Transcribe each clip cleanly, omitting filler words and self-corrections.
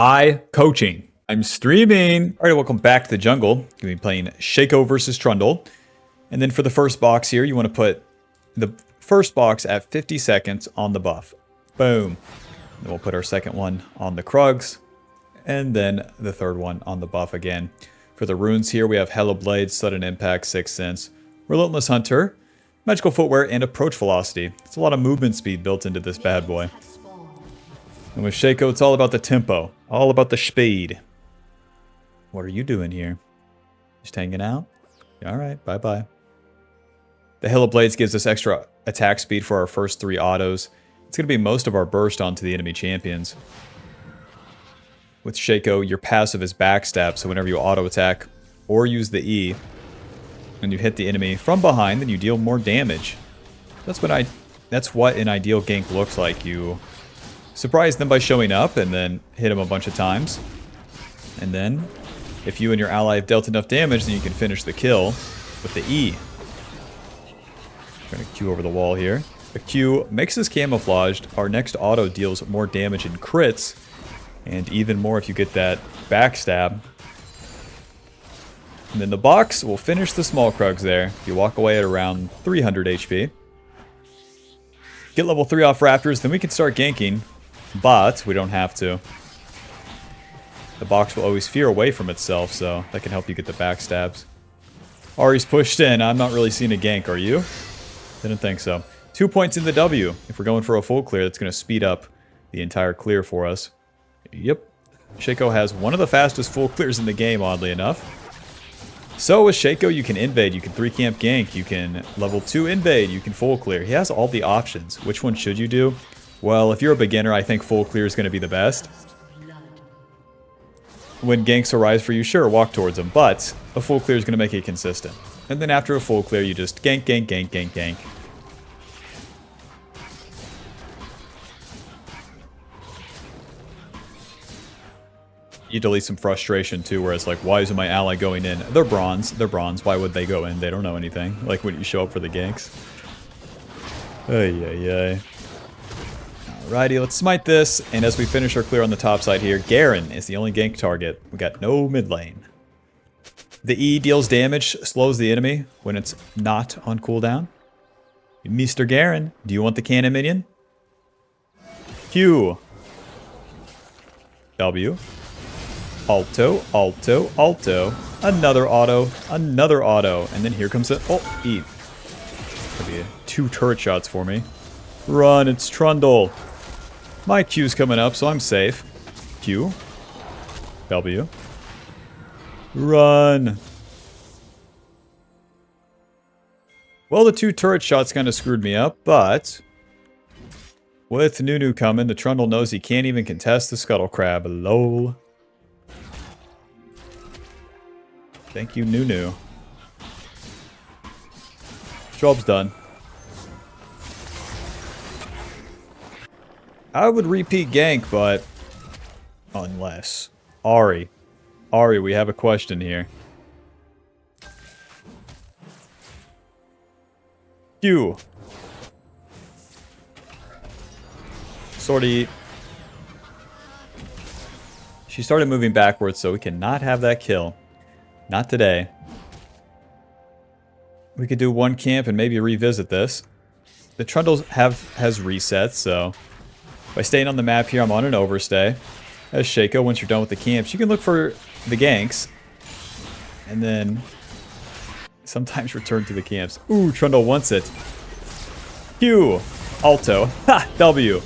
Coaching. I'm streaming. All right, welcome back to the jungle. Going to be playing Shaco versus Trundle. And then for the first box here, you want to put the first box at 50 seconds on the buff. Boom. Then we'll put our second one on the Krugs. And then the third one on the buff again. For the runes here, we have Hello Blade, Sudden Impact, Sixth Sense, Relentless Hunter, Magical Footwear, and Approach Velocity. It's a lot of movement speed built into this bad boy. And with Shaco, it's all about the tempo. All about the speed. What are you doing here? Just hanging out? Alright, bye-bye. The Hello Blades gives us extra attack speed for our first 3 autos. It's going to be most of our burst onto the enemy champions. With Shaco, your passive is backstab, so whenever you auto-attack or use the E, and you hit the enemy from behind, then you deal more damage. That's what an ideal gank looks like. You surprise them by showing up and then hit them a bunch of times. And then, if you and your ally have dealt enough damage, then you can finish the kill with the E. Trying to Q over the wall here. The Q makes us camouflaged. Our next auto deals more damage in crits, and even more if you get that backstab. And then the box will finish the small Krugs there. You walk away at around 300 HP. Get level 3 off Raptors, then we can start ganking. But we don't have to. The box will always veer away from itself, so that can help you get the backstabs. Ari's pushed in. I'm not really seeing a gank, are you? Didn't think so. 2 points in the W. If we're going for a full clear, that's going to speed up the entire clear for us. Yep. Shaco has one of the fastest full clears in the game, oddly enough. So with Shaco, you can invade, you can 3-camp gank, you can level 2 invade, you can full clear. He has all the options. Which one should you do? Well, if you're a beginner, I think full clear is going to be the best. When ganks arise for you, sure, walk towards them, but a full clear is going to make it consistent. And then after a full clear, you just gank, gank, gank, gank, gank. You delete some frustration too, where it's like, why isn't my ally going in? They're bronze, why would they go in? They don't know anything. Like when you show up for the ganks. Ay, ay, ay. Alrighty, let's smite this, and as we finish our clear on the top side here, Garen is the only gank target. We got no mid lane. The E deals damage, slows the enemy when it's not on cooldown. Mr. Garen, do you want the cannon minion? Q. W. Alto, alto, alto. Another auto, another auto. And then here comes it. Oh, E. That'll be 2 turret shots for me. Run, it's Trundle. My Q's coming up, so I'm safe. Q. W. Run. Well, the 2 turret shots kind of screwed me up, but with Nunu coming, the Trundle knows he can't even contest the Scuttle Crab. Lol. Thank you, Nunu. Job's done. I would repeat gank, but unless Ari, we have a question here. Q. Sortie. She started moving backwards, so we cannot have that kill. Not today. We could do 1 camp and maybe revisit this. The Trundles has resets, so by staying on the map here, I'm on an overstay. As Shaco, once you're done with the camps, you can look for the ganks. And then sometimes return to the camps. Ooh, Trundle wants it. Q. Alto. Ha! W.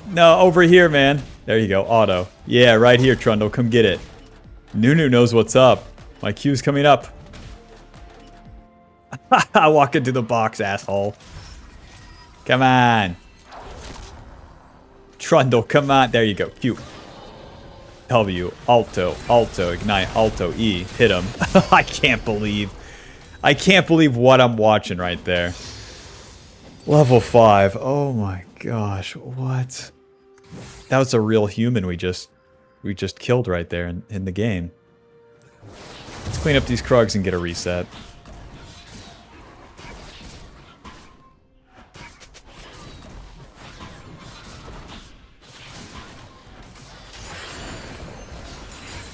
No, over here, man. There you go. Auto. Yeah, right here, Trundle. Come get it. Nunu knows what's up. My Q's coming up. I walk into the box, asshole. Come on. Trundle, come on. There you go. Q. W. Alto. Alto. Ignite. Alto. E. Hit him. I can't believe what I'm watching right there. Level 5. Oh my gosh. What? That was a real human we just killed right there in the game. Let's clean up these Krugs and get a reset.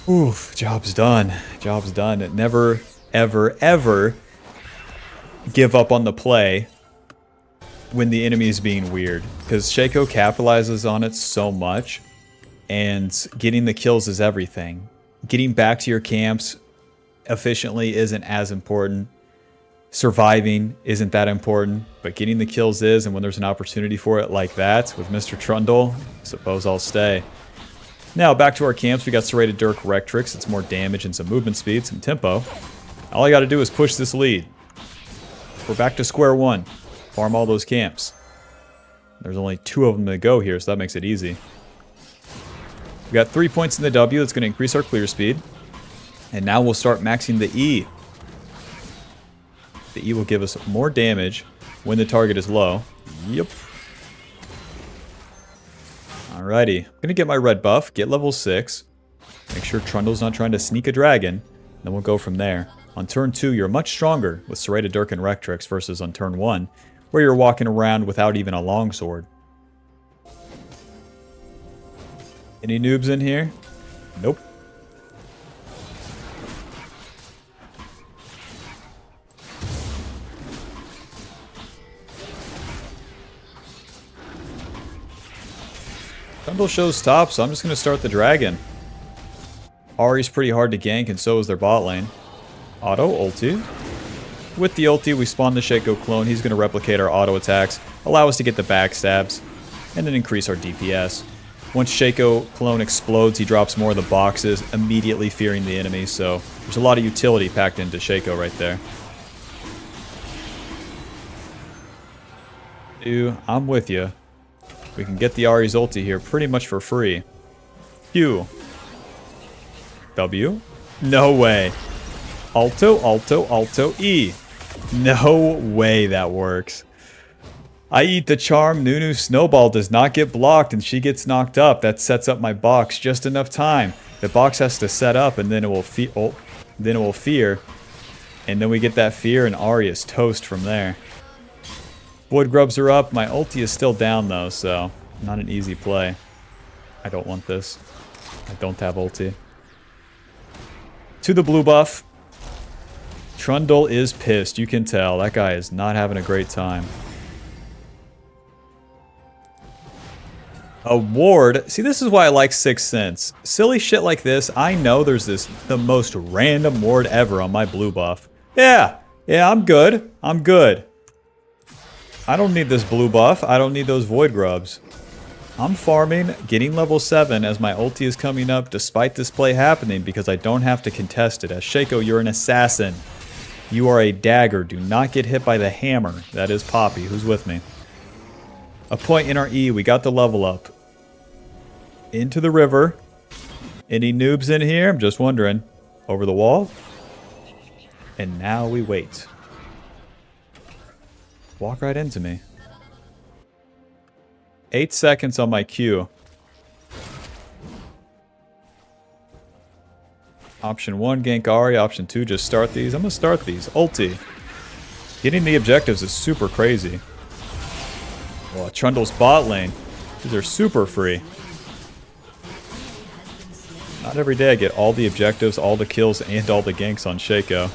Oof, job's done. Job's done. Never, ever, ever give up on the play when the enemy is being weird. Because Shaco capitalizes on it so much. And getting the kills is everything. Getting back to your camps efficiently isn't as important. Surviving isn't that important. But getting the kills is, and when there's an opportunity for it like that with Mr. Trundle, I suppose I'll stay. Now, back to our camps. We got Serrated Dirk Rectrix. It's more damage and some movement speed, some tempo. All I got to do is push this lead. We're back to square one. Farm all those camps. There's only 2 of them to go here, so that makes it easy. We got 3 points in the W. That's going to increase our clear speed. And now we'll start maxing the E. The E will give us more damage when the target is low. Yep. Alrighty. I'm going to get my red buff, get level 6. Make sure Trundle's not trying to sneak a dragon. Then we'll go from there. On turn 2, you're much stronger with Serrated Dirk and Rectrix versus on turn 1, where you're walking around without even a longsword. Any noobs in here? Nope. Trundle shows top, so I'm just going to start the dragon. Ahri's pretty hard to gank, and so is their bot lane. Auto ulti. With the ulti, we spawn the Shaco clone. He's going to replicate our auto attacks, allow us to get the backstabs, and then increase our DPS. Once Shaco clone explodes, he drops more of the boxes, immediately fearing the enemy, so there's a lot of utility packed into Shaco right there. Dude, I'm with you. We can get the Ahri's ulti here pretty much for free. Q. W. No way. Alto, alto, alto, E. No way that works. I eat the charm. Nunu Snowball does not get blocked and she gets knocked up. That sets up my box just enough time. The box has to set up and then it will fear. And then we get that fear and Ahri is toast from there. Void Grubs are up. My ulti is still down though, so not an easy play. I don't want this. I don't have ulti. To the blue buff. Trundle is pissed. You can tell. That guy is not having a great time. A ward. See, this is why I like Sixth Sense. Silly shit like this. I know there's the most random ward ever on my blue buff. Yeah, I'm good. I'm good. I don't need this blue buff. I don't need those Void Grubs. I'm farming, getting level 7 as my ulti is coming up despite this play happening because I don't have to contest it. As Shaco, you're an assassin. You are a dagger. Do not get hit by the hammer. That is Poppy. Who's with me? A point in our E. We got the level up. Into the river. Any noobs in here? I'm just wondering. Over the wall. And now we wait. Walk right into me. 8 seconds on my Q. Option 1, gank Ahri. Option 2, just start these. I'm going to start these. Ulti. Getting the objectives is super crazy. Well, Trundle's bot lane. These are super free. Not every day I get all the objectives, all the kills, and all the ganks on Shaco.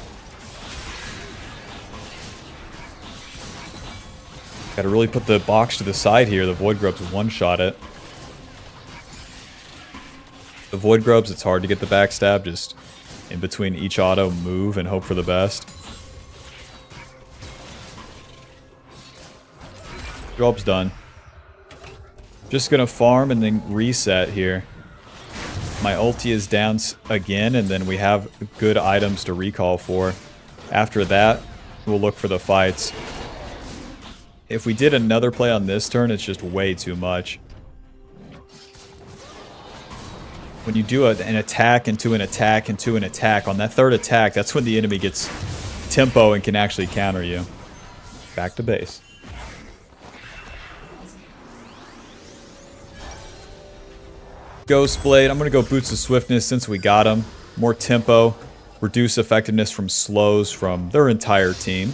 Gotta really put the box to the side here. The Void Grubs one-shot it. The Void Grubs, it's hard to get the backstab. Just in between each auto, move and hope for the best. Job's done. Just gonna farm and then reset here. My ulti is down again, and then we have good items to recall for. After that, we'll look for the fights. If we did another play on this turn, it's just way too much. When you do an attack into an attack into an attack, on that third attack, that's when the enemy gets tempo and can actually counter you. Back to base. Ghost Blade. I'm going to go Boots of Swiftness since we got him. More tempo. Reduce effectiveness from slows from their entire team.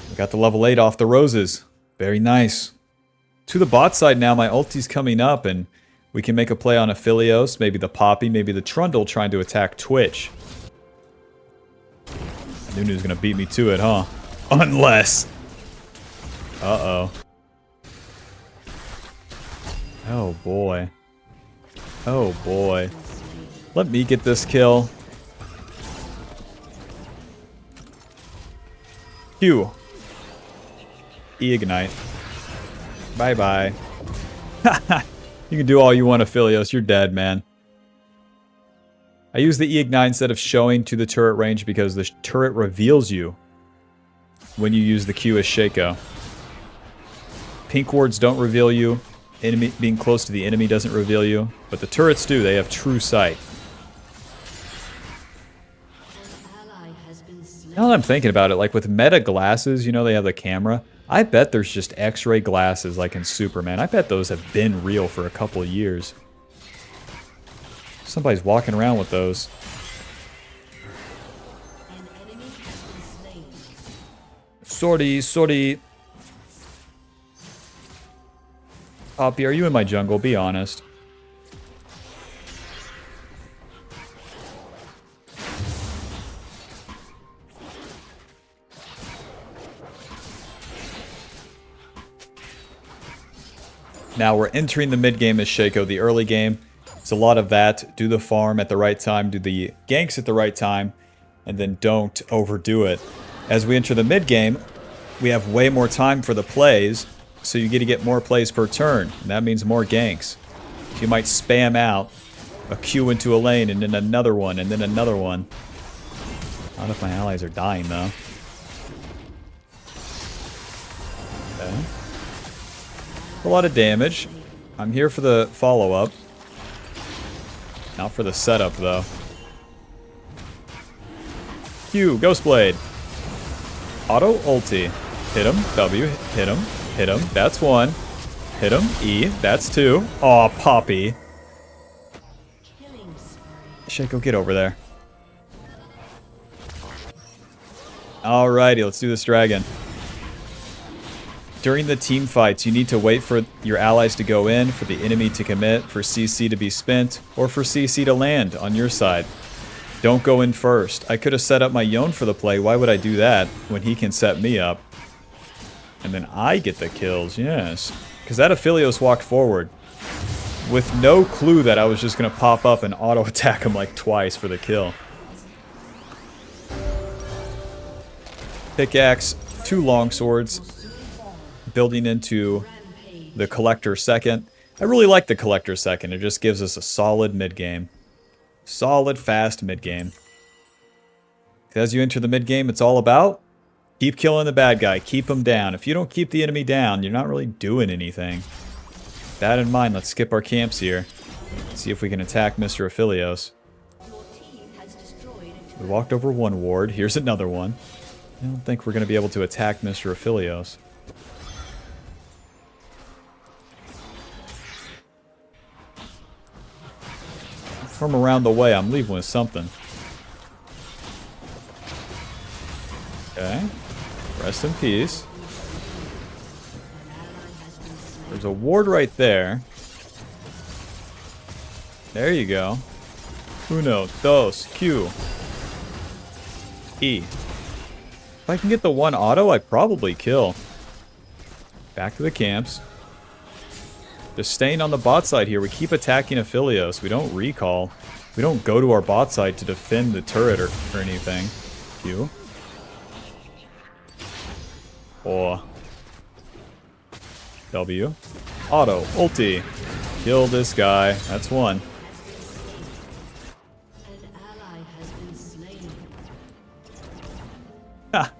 We got the level 8 off the roses. Very nice. To the bot side now, my ulti's coming up, and We can make a play on Aphelios, maybe the Poppy, maybe the Trundle trying to attack Twitch. I knew he was going to beat me to it, huh? Unless... Uh-oh. Oh, boy. Oh, boy. Let me get this kill. Q. E-ignite. Bye-bye. You can do all you want, Aphelios. You're dead, man. I use the E-ignite instead of showing to the turret range because the turret reveals you when you use the Q as Shaco. Pink wards don't reveal you. Enemy being close to the enemy doesn't reveal you. But the turrets do. They have true sight. Now that I'm thinking about it, like with meta glasses, you know, they have the camera. I bet there's just X-ray glasses like in Superman. I bet those have been real for a couple of years. Somebody's walking around with those. Sorry, sorry. Poppy, are you in my jungle? Be honest. Now we're entering the mid game as Shaco. The early game, it's a lot of that. Do the farm at the right time, do the ganks at the right time, and then don't overdo it. As we enter the mid game, we have way more time for the plays, so you get to get more plays per turn, and that means more ganks. So you might spam out a Q into a lane, and then another one, and then another one. Not if my allies are dying, though. Okay. A lot of damage. I'm here for the follow-up. Not for the setup, though. Q, Ghost Blade. Auto ulti. Hit him. W. Hit him. Hit him. That's one. Hit him. E. That's two. Aw, Poppy. Shaco, get over there. Alrighty, let's do this dragon. During the team fights, you need to wait for your allies to go in, for the enemy to commit, for CC to be spent, or for CC to land on your side. Don't go in first. I could have set up my Yone for the play. Why would I do that when he can set me up? And then I get the kills, yes. Because that Aphelios walked forward with no clue that I was just going to pop up and auto-attack him like twice for the kill. Pickaxe, 2 longswords. Building into the Collector second. I really like the Collector second. It just gives us a solid mid-game. Solid, fast mid-game. As you enter the mid-game, it's all about keep killing the bad guy. Keep him down. If you don't keep the enemy down, you're not really doing anything. With that in mind, let's skip our camps here. See if we can attack Mr. Aphelios. We walked over one ward. Here's another one. I don't think we're going to be able to attack Mr. Aphelios. From around the way, I'm leaving with something. Okay. Rest in peace. There's a ward right there. There you go. Uno, dos, Q. E. If I can get the one auto, I probably kill. Back to the camps. Just staying on the bot side here. We keep attacking Aphelios. We don't recall. We don't go to our bot side to defend the turret or anything. Q. Or W. Auto. Ulti. Kill this guy. That's one. An ally has been slain. Ha!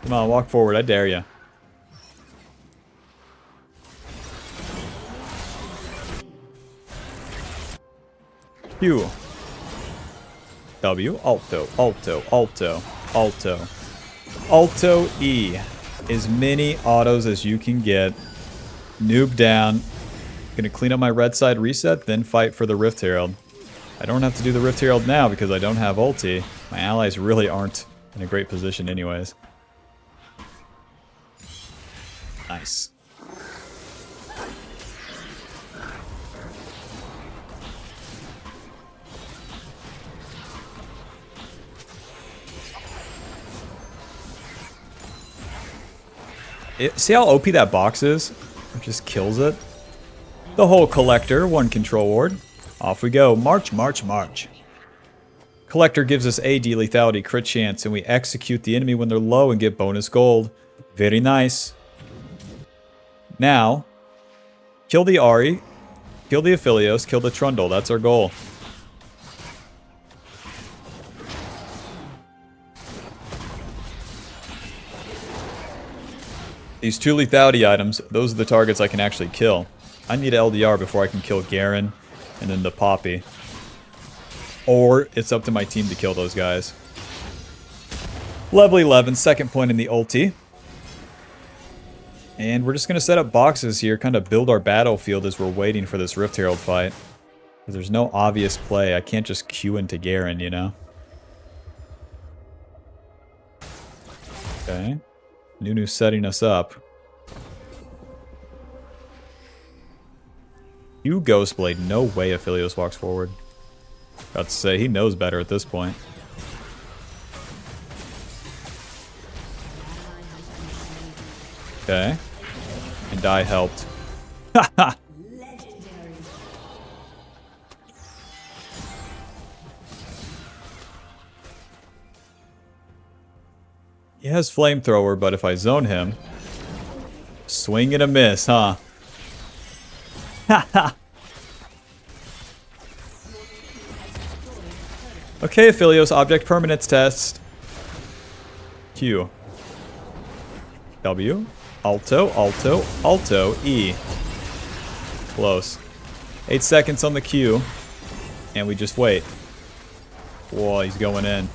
Come on, walk forward. I dare ya. Q. W. Alto. Alto. Alto. Alto. Alto E. As many autos as you can get. Noob down. Gonna clean up my red side, reset, then fight for the Rift Herald. I don't have to do the Rift Herald now because I don't have ulti. My allies really aren't in a great position anyways. Nice. See how OP that box is? It just kills it. The whole collector, 1 control ward. Off we go. March, march, march. Collector gives us AD lethality crit chance, and we execute the enemy when they're low and get bonus gold. Very nice. Now, kill the Ahri, kill the Aphelios, kill the Trundle. That's our goal. These 2 lethality items, those are the targets I can actually kill. I need LDR before I can kill Garen and then the Poppy. Or it's up to my team to kill those guys. Level 11, second point in the ulti. And we're just going to set up boxes here, kind of build our battlefield as we're waiting for this Rift Herald fight. Because there's no obvious play. I can't just queue into Garen, you know? Okay. Nunu setting us up. You Ghostblade. No way Aphelios walks forward. About to say, he knows better at this point. Okay. And die helped. Haha! He has flamethrower, but if I zone him... Swing and a miss, huh? Haha! Okay, Aphelios, object permanence test. Q. W. Alto, alto, alto, E. Close. 8 seconds on the Q. And we just wait. Whoa, he's going in.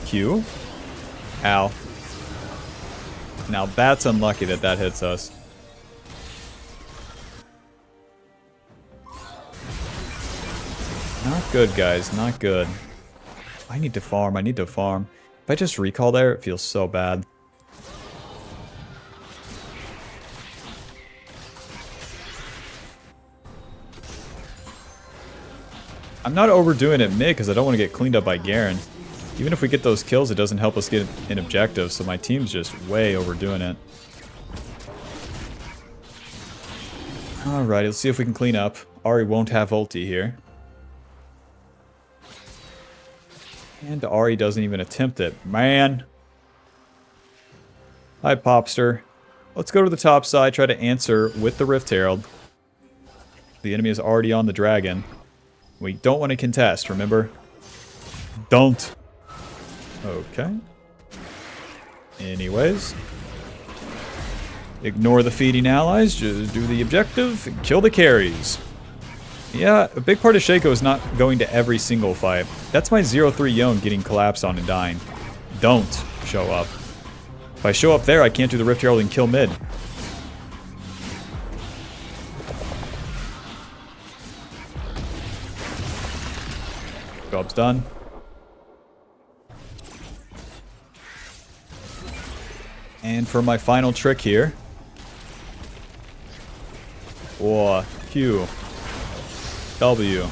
Q. Ow. Now that's unlucky that that hits us. Not good, guys. Not good. I need to farm. I need to farm. If I just recall there, it feels so bad. I'm not overdoing it mid because I don't want to get cleaned up by Garen. Even if we get those kills, it doesn't help us get an objective, so my team's just way overdoing it. Alright, let's see if we can clean up. Ahri won't have ulti here. And Ahri doesn't even attempt it. Man! Hi, Popster. Let's go to the top side, try to answer with the Rift Herald. The enemy is already on the dragon. We don't want to contest, remember? Don't! Okay. Anyways. Ignore the feeding allies, just do the objective, and kill the carries. Yeah, a big part of Shaco is not going to every single fight. That's my 0-3 Yone getting collapsed on and dying. Don't show up. If I show up there, I can't do the Rift Herald and kill mid. Job's done. And for my final trick here. Whoa, Q. W.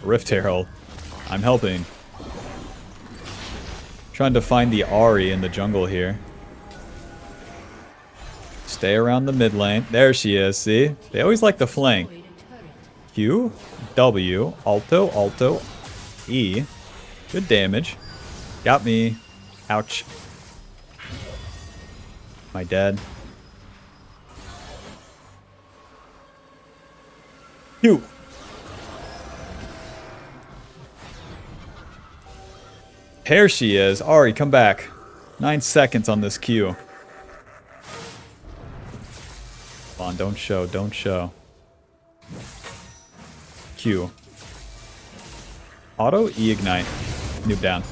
Rift Herald. I'm helping. Trying to find the Ahri in the jungle here. Stay around the mid lane. There she is, see? They always like the flank. Q. W. Alto. Alto. E. Good damage. Got me. Ouch. Am I dead? Q. There she is. Ahri, come back. 9 seconds on this Q. Come on, don't show, don't show. Q. Auto, E-ignite. Noob down.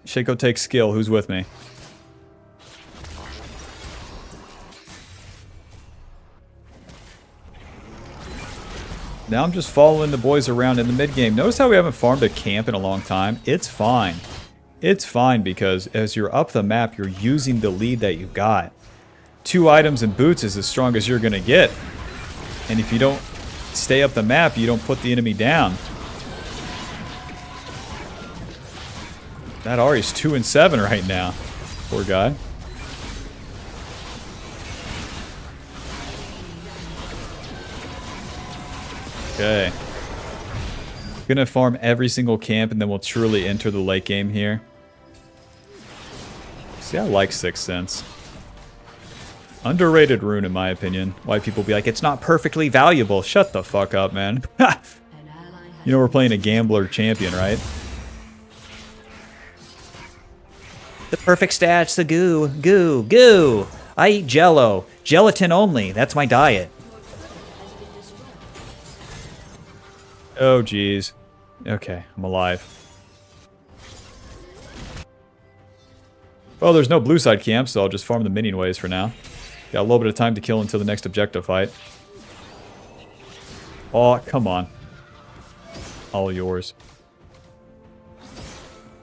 Shaco takes skill. Who's with me? Now I'm just following the boys around in the mid game. Notice how we haven't farmed a camp in a long time? It's fine. It's fine because as you're up the map, you're using the lead that you got. 2 items and boots is as strong as you're going to get. And if you don't stay up the map, you don't put the enemy down. That Ahri's 2 and 7 right now. Poor guy. Okay. Gonna farm every single camp and then we'll truly enter the late game here. See, I like Sixth Sense. Underrated rune in my opinion. Why people be like, it's not perfectly valuable. Shut the fuck up, man. You know we're playing a gambler champion, right? The perfect stats, the goo, goo, goo. I eat jello. Gelatin only. That's my diet. Oh, geez. Okay, I'm alive. Well, there's no blue side camp, so I'll just farm the minion waves for now. Got a little bit of time to kill until the next objective fight. Oh, come on. All yours.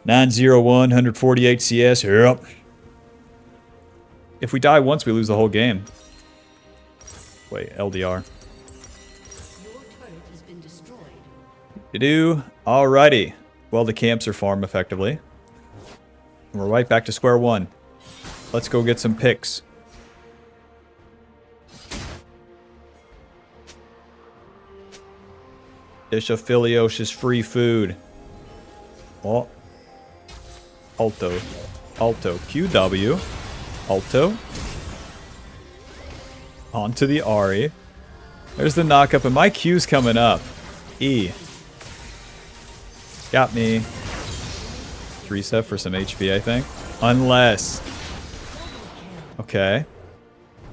901, 148 CS. Yep. If we die once, we lose the whole game. Wait, LDR. Your turret has been destroyed. You do? Alrighty. Well, the camps are farmed effectively. And we're right back to square one. Let's go get some picks. Isha free food. Oh. Alto. Alto. QW. Alto. Onto the Ahri. There's the knockup, and my Q's coming up. E. Got me. Reset for some HP, I think. Unless. Okay.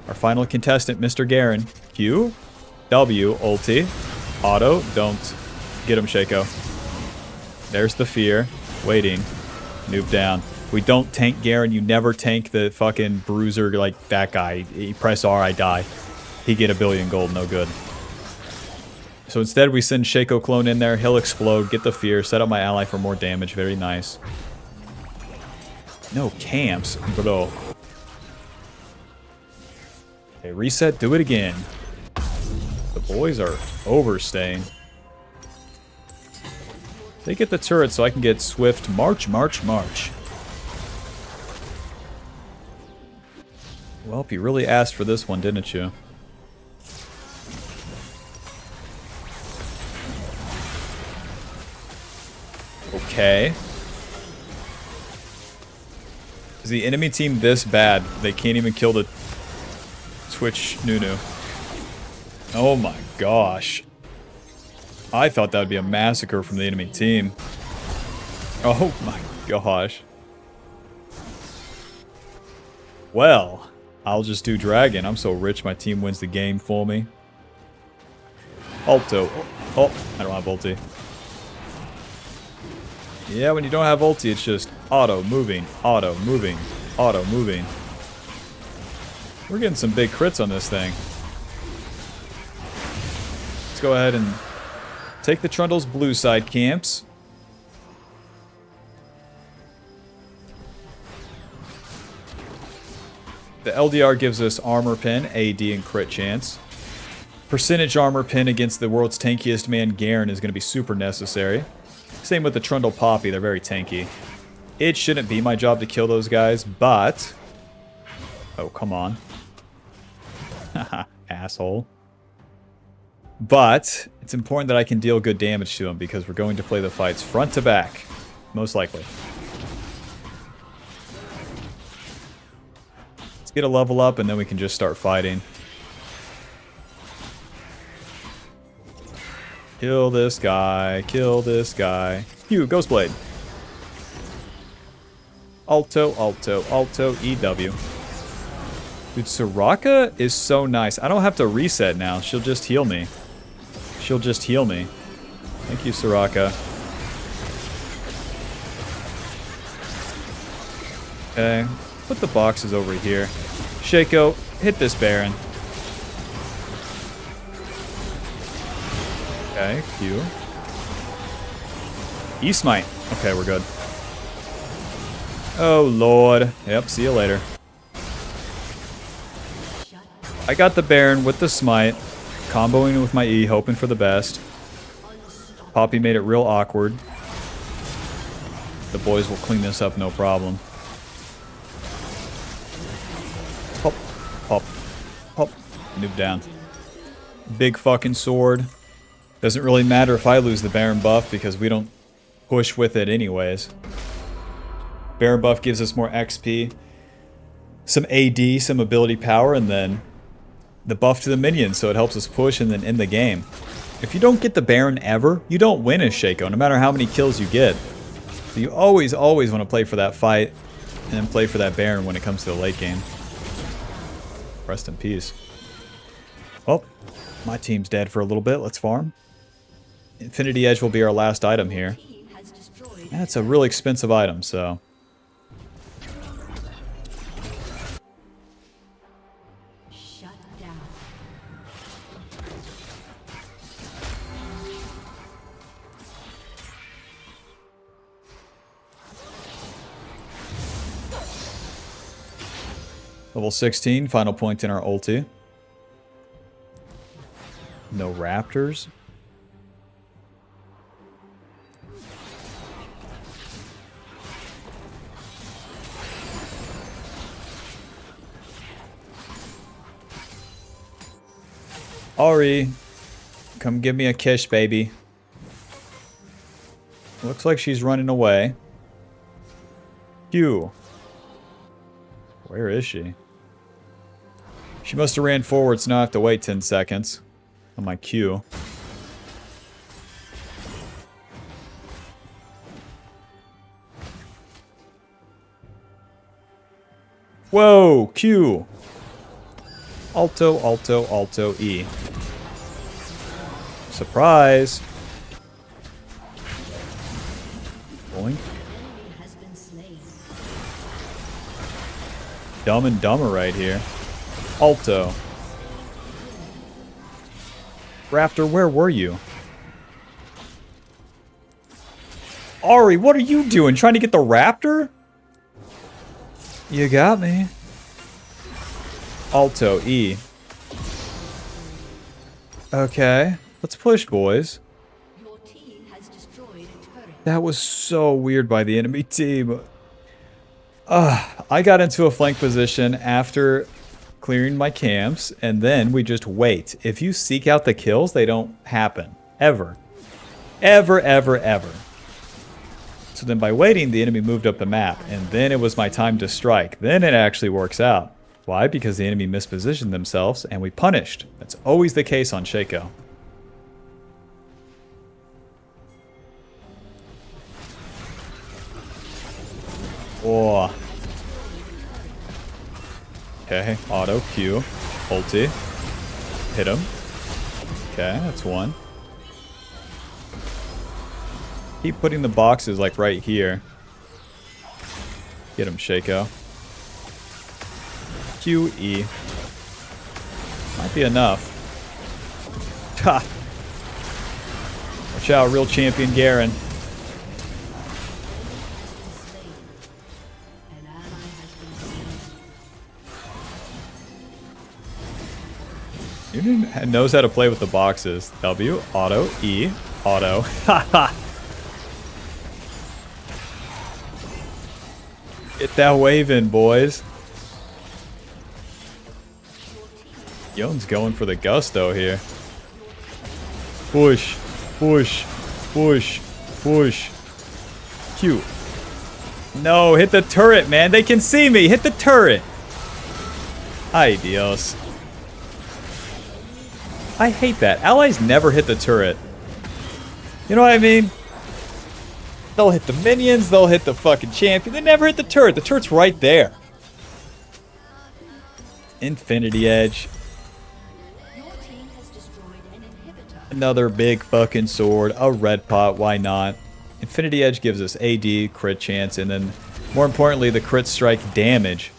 Our final contestant, Mr. Garen. Q. W. Ulti. Auto. Don't. Get him, Shaco. There's the fear. Waiting. Noob down. We don't tank Garen. You never tank the fucking bruiser like that guy. He press R, I die. He get 1 billion gold. No good. So instead, we send Shaco Clone in there. He'll explode. Get the fear. Set up my ally for more damage. Very nice. No camps, bro. Okay, reset. Do it again. The boys are overstaying. They get the turret so I can get swift march, march, march. Well, you really asked for this one, didn't you? Okay. Is the enemy team this bad? They can't even kill the Twitch Nunu. Oh my gosh. I thought that would be a massacre from the enemy team. Oh my gosh. Well, I'll just do Dragon. I'm so rich my team wins the game for me. Alto. Oh, I don't have ulti. Yeah, when you don't have ulti, it's just auto moving, auto moving, auto moving. We're getting some big crits on this thing. Let's go ahead and take the Trundle's blue side camps. The LDR gives us armor pin, AD, and crit chance. Percentage armor pin against the world's tankiest man, Garen, is going to be super necessary. Same with the Trundle Poppy, they're very tanky. It shouldn't be my job to kill those guys, but... Oh, come on. Haha, asshole. But, it's important that I can deal good damage to them, because we're going to play the fights front to back. Most likely. Let's get a level up, and then we can just start fighting. Kill this guy. Kill this guy. Phew, Ghostblade. Alto, Alto, Alto, EW. Dude, Soraka is so nice. I don't have to reset now. She'll just heal me. She'll just heal me. Thank you, Soraka. Okay. Put the boxes over here. Shaco, hit this Baron. Okay, Q. E-smite. Okay, we're good. Oh, Lord. Yep, see you later. I got the Baron with the smite. Comboing with my E, hoping for the best. Poppy made it real awkward. The boys will clean this up, no problem. Hop, hop, hop. Noob down. Big fucking sword. Doesn't really matter if I lose the Baron buff because we don't push with it anyways. Baron buff gives us more XP, some AD, some ability power, and then the buff to the minions, so it helps us push and then end the game. If you don't get the Baron ever, you don't win as Shaco, no matter how many kills you get. So you always want to play for that fight and then play for that Baron when it comes to the late game. Rest in peace. Well, my team's dead for a little bit. Let's farm. Infinity Edge will be our last item here. That's a really expensive item, so... Shut down. Level 16, final point in our ulti. No raptors. Ari, come give me a kiss, baby. Looks like she's running away. Q. Where is she? She must have ran forward, so now I have to wait 10 seconds on my Q. Whoa, Q. Alto, alto, alto, E. Surprise. Boink. Has been slain. Dumb and Dumber right here. Alto. Raptor, where were you? Ari, what are you doing? Trying to get the Raptor? You got me. Alto, E. Okay. Let's push, boys. Your team has destroyed a turret. That was so weird by the enemy team. I got into a flank position after clearing my camps, and then we just wait. If you seek out the kills, they don't happen. Ever. Ever, ever, ever. So then by waiting, the enemy moved up the map, and then it was my time to strike. Then it actually works out. Why? Because the enemy mispositioned themselves, and we punished. That's always the case on Shaco. Oh. Okay, auto, Q, ulti. Hit him. Okay, that's one. Keep putting the boxes like right here. Get him, Shaco. Q, E. Might be enough. Ha! Watch out, real champion Garen. An ally has been slain. Union knows how to play with the boxes. W, auto, E, auto. Haha! Get that wave in, boys. Yone's going for the gusto here. Push, push, push, push. Q. No, hit the turret, man. They can see me. Hit the turret. Ay, Dios. I hate that. Allies never hit the turret. You know what I mean? They'll hit the minions. They'll hit the fucking champion. They never hit the turret. The turret's right there. Infinity Edge. Your team has destroyed an inhibitor. Another big fucking sword, a red pot, why not? Infinity Edge gives us AD, crit chance, and then, more importantly, the crit strike damage.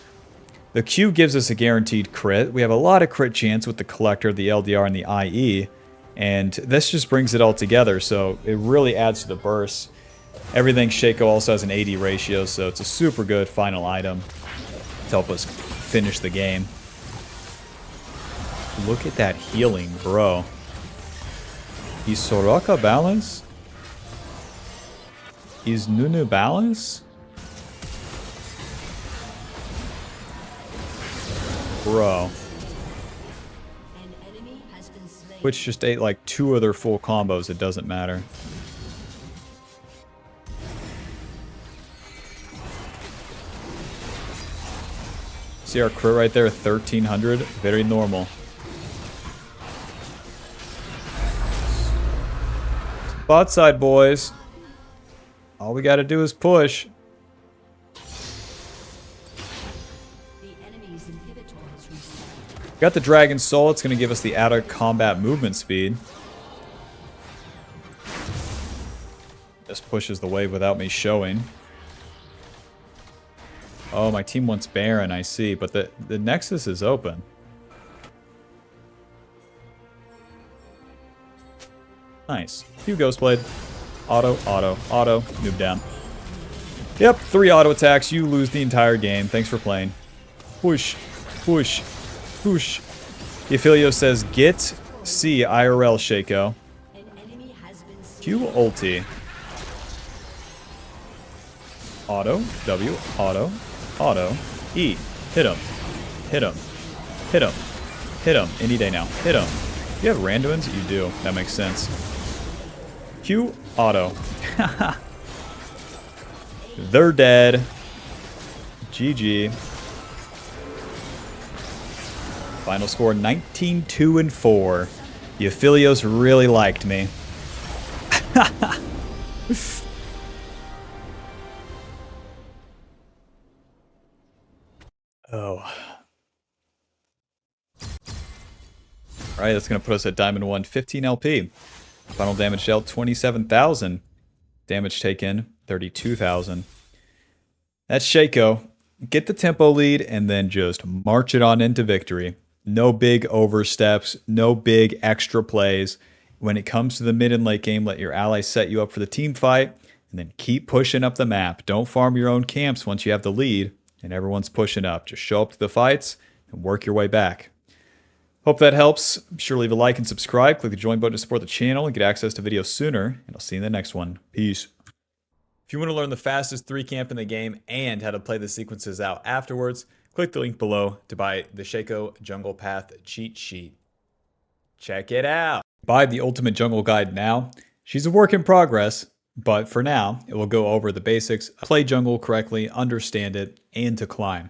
The Q gives us a guaranteed crit. We have a lot of crit chance with the Collector, the LDR, and the IE, and this just brings it all together, so it really adds to the burst. Everything Shaco also has an AD ratio, so it's a super good final item to help us finish the game. Look at that healing, bro. Is Soraka balanced? Is Nunu Balance? Bro. An enemy has been slain. Twitch just ate like 2 other full combos. It doesn't matter. See our crit right there, 1300. Very normal. Bot side, boys. All we gotta do is push. The enemy's inhibitor has reset. Got the Dragon Soul. It's gonna give us the out of combat movement speed. This pushes the wave without me showing. Oh, my team wants Baron, I see. But the Nexus is open. Nice. Few Ghostblade. Auto, auto, auto. Noob down. Yep, 3 auto attacks. You lose the entire game. Thanks for playing. Push, push, push. The Affilio says, get C IRL, Shaco. An enemy has been slain. Q ulti. Auto, W, auto, auto, E. Hit him. Hit him. Hit him. Hit him. Any day now. Hit him. You have randoms? You do. That makes sense. Q, auto. They're dead. GG. Final score 19-2-4. The Affilios really liked me. Oh. Alright, that's going to put us at Diamond 1, 15 LP. Final damage dealt, 27,000. Damage taken, 32,000. That's Shaco. Get the tempo lead and then just march it on into victory. No big oversteps, no big extra plays. When it comes to the mid and late game, let your allies set you up for the team fight and then keep pushing up the map. Don't farm your own camps once you have the lead and everyone's pushing up. Just show up to the fights and work your way back. Hope that helps. Be sure to leave a like and subscribe. Click the join button to support the channel and get access to videos sooner. And I'll see you in the next one. Peace. If you want to learn the fastest 3 camp in the game and how to play the sequences out afterwards, click the link below to buy the Shaco Jungle Path cheat sheet. Check it out. Buy the Ultimate Jungle Guide now. She's a work in progress, but for now, it will go over the basics, play jungle correctly, understand it, and to climb.